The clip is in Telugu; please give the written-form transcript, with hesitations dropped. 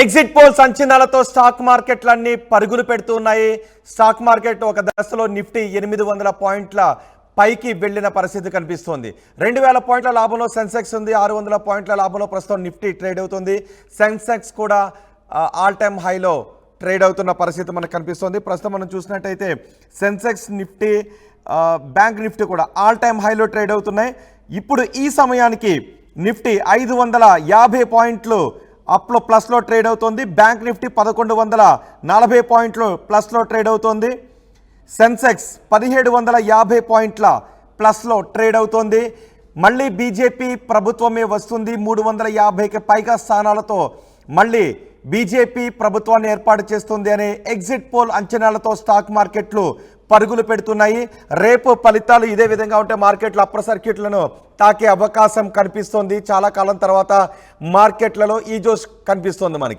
ఎగ్జిట్ పోల్స్ అంచనాలతో స్టాక్ మార్కెట్లన్నీ పరుగులు పెడుతున్నాయి. స్టాక్ మార్కెట్ ఒక దశలో నిఫ్టీ 800 పాయింట్ల పైకి వెళ్లిన పరిస్థితి కనిపిస్తోంది. 2000 పాయింట్ల లాభంలో సెన్సెక్స్ ఉంది. 600 పాయింట్ల లాభంలో ప్రస్తుతం నిఫ్టీ ట్రేడ్ అవుతుంది. సెన్సెక్స్ కూడా ఆల్ టైమ్ హైలో ట్రేడ్ అవుతున్న పరిస్థితి మనకు కనిపిస్తోంది. ప్రస్తుతం మనం చూసినట్టయితే సెన్సెక్స్, నిఫ్టీ, బ్యాంక్ నిఫ్టీ కూడా ఆల్ టైమ్ హైలో ట్రేడ్ అవుతున్నాయి. ఇప్పుడు ఈ సమయానికి నిఫ్టీ 550 పాయింట్లు అప్లో ప్లస్లో ట్రేడ్ అవుతుంది. బ్యాంక్ నిఫ్టీ 1140 పాయింట్లు ప్లస్లో ట్రేడ్ అవుతుంది. సెన్సెక్స్ 1750 పాయింట్ల ప్లస్లో ట్రేడ్ అవుతుంది. మళ్ళీ బీజేపీ ప్రభుత్వమే వస్తుంది. 350కి పైగా స్థానాలతో మళ్ళీ బీజేపీ ప్రభుత్వాన్ని ఏర్పాటు చేస్తుంది అనే ఎగ్జిట్ పోల్ అంచనాలతో స్టాక్ మార్కెట్లు పరుగులు పెడుతున్నాయి. రేపు ఫలితాలు ఇదే విధంగా ఉంటే మార్కెట్లు అప్పర్ సర్క్యూట్లను తాకే అవకాశం కనిపిస్తోంది. చాలా కాలం తర్వాత మార్కెట్లలో ఈ జోష్ కనిపిస్తోంది మనకి.